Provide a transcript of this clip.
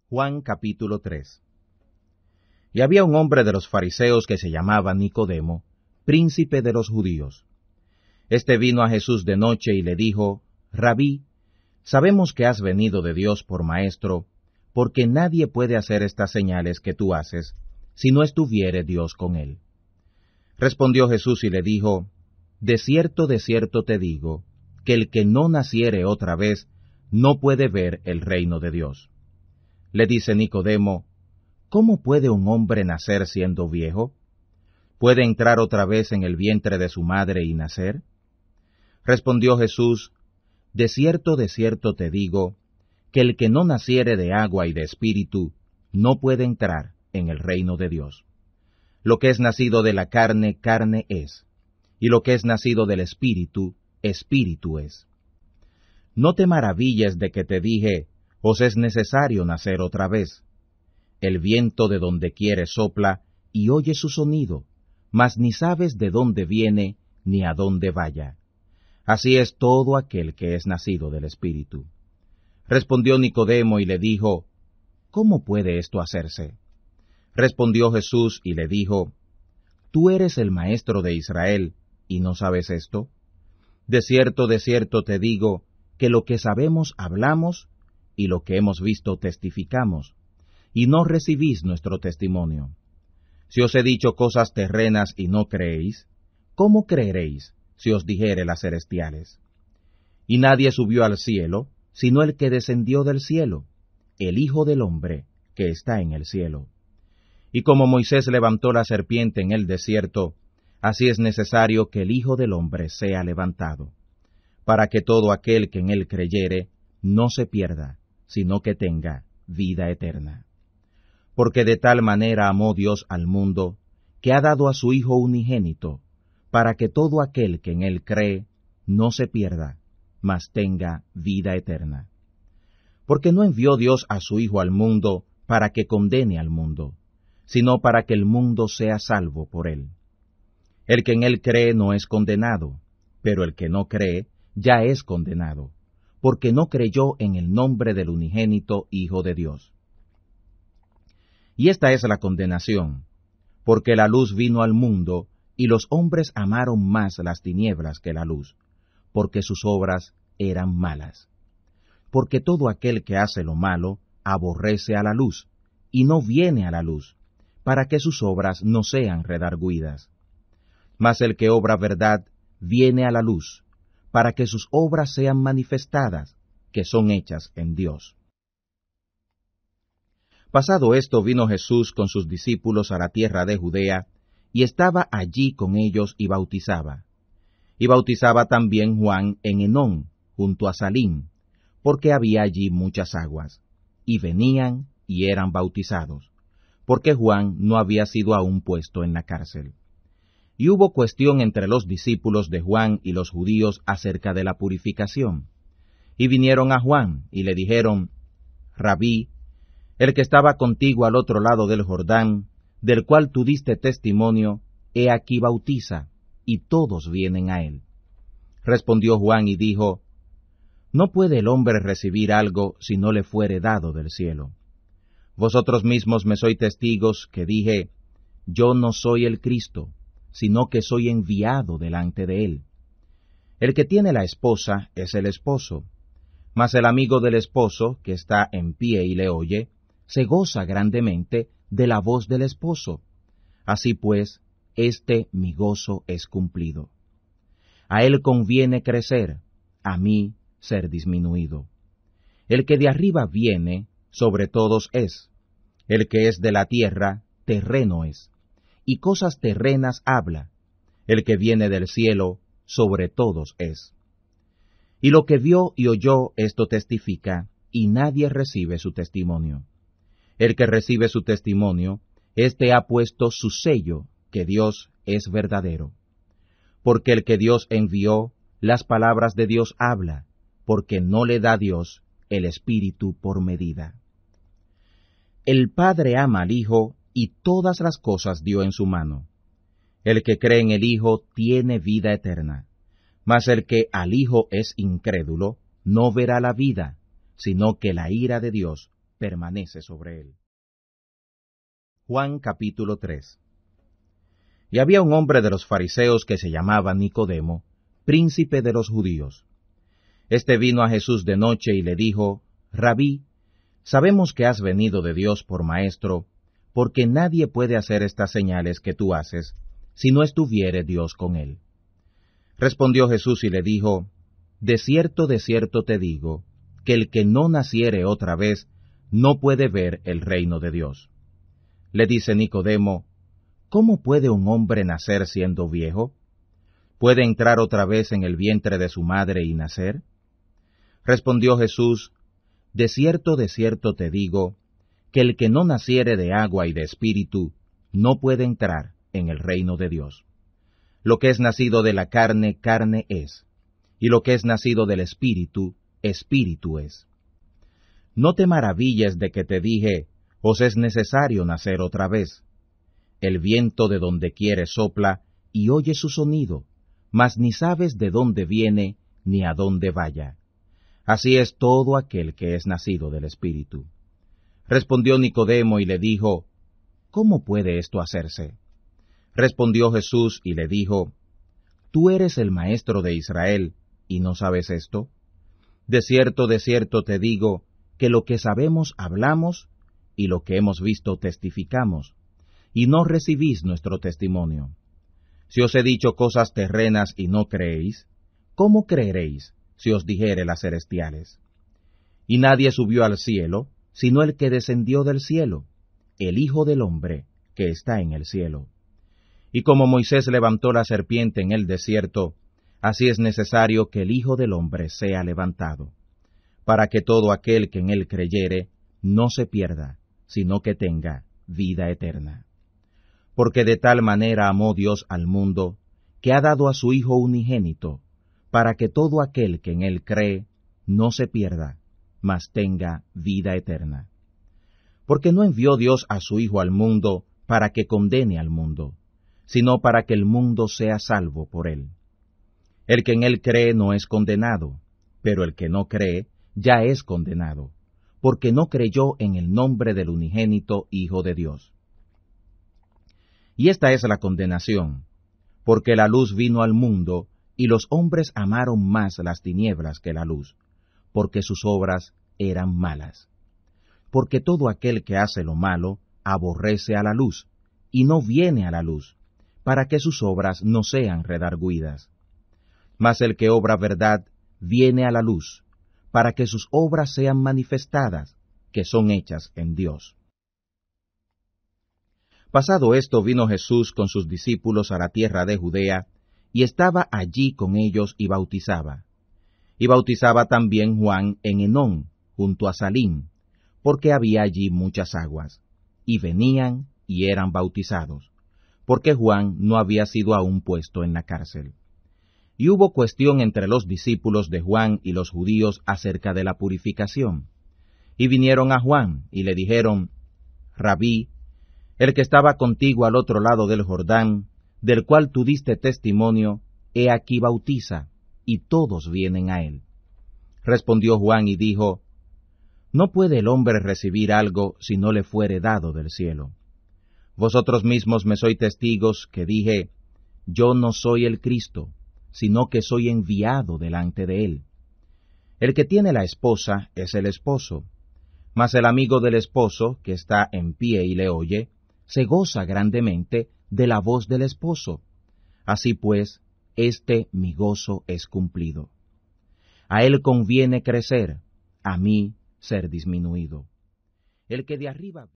Juan capítulo 3. Y había un hombre de los fariseos que se llamaba Nicodemo, príncipe de los judíos. Este vino a Jesús de noche y le dijo: Rabí, sabemos que has venido de Dios por maestro, porque nadie puede hacer estas señales que tú haces, si no estuviere Dios con él. Respondió Jesús y le dijo: de cierto te digo, que el que no naciere otra vez, no puede ver el reino de Dios. Le dice Nicodemo: ¿cómo puede un hombre nacer siendo viejo? ¿Puede entrar otra vez en el vientre de su madre y nacer? Respondió Jesús: de cierto te digo, que el que no naciere de agua y de espíritu, no puede entrar en el reino de Dios. Lo que es nacido de la carne, carne es, y lo que es nacido del espíritu, espíritu es. No te maravilles de que te dije: os es necesario nacer otra vez. El viento de donde quiere sopla, y oye su sonido, mas ni sabes de dónde viene, ni a dónde vaya. Así es todo aquel que es nacido del Espíritu. Respondió Nicodemo y le dijo: ¿cómo puede esto hacerse? Respondió Jesús y le dijo: ¿tú eres el maestro de Israel, y no sabes esto? De cierto te digo, que lo que sabemos hablamos, y lo que hemos visto testificamos, y no recibís nuestro testimonio. Si os he dicho cosas terrenas y no creéis, ¿cómo creeréis si os dijere las celestiales? Y nadie subió al cielo, sino el que descendió del cielo, el Hijo del Hombre, que está en el cielo. Y como Moisés levantó la serpiente en el desierto, así es necesario que el Hijo del Hombre sea levantado, para que todo aquel que en él creyere no se pierda, sino que tenga vida eterna. Porque de tal manera amó Dios al mundo, que ha dado a su Hijo unigénito, para que todo aquel que en él cree no se pierda, mas tenga vida eterna. Porque no envió Dios a su Hijo al mundo para que condene al mundo, sino para que el mundo sea salvo por él. El que en él cree no es condenado, pero el que no cree ya es condenado, porque no creyó en el nombre del unigénito Hijo de Dios. Y esta es la condenación, porque la luz vino al mundo, y los hombres amaron más las tinieblas que la luz, porque sus obras eran malas. Porque todo aquel que hace lo malo aborrece a la luz, y no viene a la luz, para que sus obras no sean redargüidas. Mas el que obra verdad viene a la luz, para que sus obras sean manifestadas, que son hechas en Dios. Pasado esto, vino Jesús con sus discípulos a la tierra de Judea, y estaba allí con ellos y bautizaba. Y bautizaba también Juan en Enón, junto a Salim, porque había allí muchas aguas, y venían y eran bautizados, porque Juan no había sido aún puesto en la cárcel. Y hubo cuestión entre los discípulos de Juan y los judíos acerca de la purificación. Y vinieron a Juan, y le dijeron: Rabí, el que estaba contigo al otro lado del Jordán, del cual tú diste testimonio, he aquí bautiza, y todos vienen a él. Respondió Juan y dijo: no puede el hombre recibir algo si no le fuere dado del cielo. Vosotros mismos me sois testigos que dije: yo no soy el Cristo, sino que soy enviado delante de él. El que tiene la esposa es el esposo, mas el amigo del esposo, que está en pie y le oye, se goza grandemente de la voz del esposo. Así pues, mi gozo es cumplido. A él conviene crecer, a mí ser disminuido. El que de arriba viene, sobre todos es. El que es de la tierra, terreno es, y cosas terrenas habla. El que viene del cielo, sobre todos es. Y lo que vio y oyó, esto testifica, y nadie recibe su testimonio. El que recibe su testimonio, éste ha puesto su sello, que Dios es verdadero. Porque el que Dios envió, las palabras de Dios habla, porque no le da Dios el Espíritu por medida. El Padre ama al Hijo, y todas las cosas dio en su mano. El que cree en el Hijo tiene vida eterna, mas el que al Hijo es incrédulo, no verá la vida, sino que la ira de Dios permanece sobre él. Juan capítulo 3. Y había un hombre de los fariseos que se llamaba Nicodemo, príncipe de los judíos. Este vino a Jesús de noche y le dijo: Rabí, sabemos que has venido de Dios por maestro, porque nadie puede hacer estas señales que tú haces, si no estuviere Dios con él. Respondió Jesús y le dijo: de cierto te digo, que el que no naciere otra vez no puede ver el reino de Dios. Le dice Nicodemo: ¿cómo puede un hombre nacer siendo viejo? ¿Puede entrar otra vez en el vientre de su madre y nacer? Respondió Jesús: de cierto te digo, que el que no naciere de agua y de espíritu no puede entrar en el reino de Dios. Lo que es nacido de la carne, carne es, y lo que es nacido del espíritu, espíritu es. No te maravilles de que te dije: os es necesario nacer otra vez. El viento de donde quiere sopla, y oye su sonido, mas ni sabes de dónde viene, ni a dónde vaya. Así es todo aquel que es nacido del Espíritu. Respondió Nicodemo y le dijo: ¿cómo puede esto hacerse? Respondió Jesús y le dijo: ¿tú eres el maestro de Israel, y no sabes esto? De cierto te digo, que lo que sabemos hablamos, y lo que hemos visto testificamos, y no recibís nuestro testimonio. Si os he dicho cosas terrenas y no creéis, ¿cómo creeréis si os dijere las celestiales? Y nadie subió al cielo, sino el que descendió del cielo, el Hijo del Hombre, que está en el cielo. Y como Moisés levantó la serpiente en el desierto, así es necesario que el Hijo del Hombre sea levantado, para que todo aquel que en él creyere no se pierda, sino que tenga vida eterna. Porque de tal manera amó Dios al mundo, que ha dado a su Hijo unigénito, para que todo aquel que en él cree no se pierda, mas tenga vida eterna. Porque no envió Dios a su Hijo al mundo para que condene al mundo, sino para que el mundo sea salvo por él. El que en él cree no es condenado, pero el que no cree ya es condenado, porque no creyó en el nombre del unigénito Hijo de Dios. Y esta es la condenación, porque la luz vino al mundo, y los hombres amaron más las tinieblas que la luz, porque sus obras eran malas. Porque todo aquel que hace lo malo aborrece a la luz, y no viene a la luz, para que sus obras no sean redargüidas. Mas el que obra verdad viene a la luz, para que sus obras sean manifestadas, que son hechas en Dios. Pasado esto, vino Jesús con sus discípulos a la tierra de Judea, y estaba allí con ellos y bautizaba. Y bautizaba también Juan en Enón, junto a Salim, porque había allí muchas aguas, y venían y eran bautizados, porque Juan no había sido aún puesto en la cárcel. Y hubo cuestión entre los discípulos de Juan y los judíos acerca de la purificación. Y vinieron a Juan, y le dijeron: Rabí, el que estaba contigo al otro lado del Jordán, del cual tú diste testimonio, he aquí bautiza, y todos vienen a él. Respondió Juan y dijo: no puede el hombre recibir algo si no le fuere dado del cielo. Vosotros mismos me sois testigos que dije: yo no soy el Cristo, sino que soy enviado delante de él. El que tiene la esposa es el esposo, mas el amigo del esposo, que está en pie y le oye, se goza grandemente de la voz del esposo. Así pues, mi gozo es cumplido. A él conviene crecer, a mí ser disminuido. El que de arriba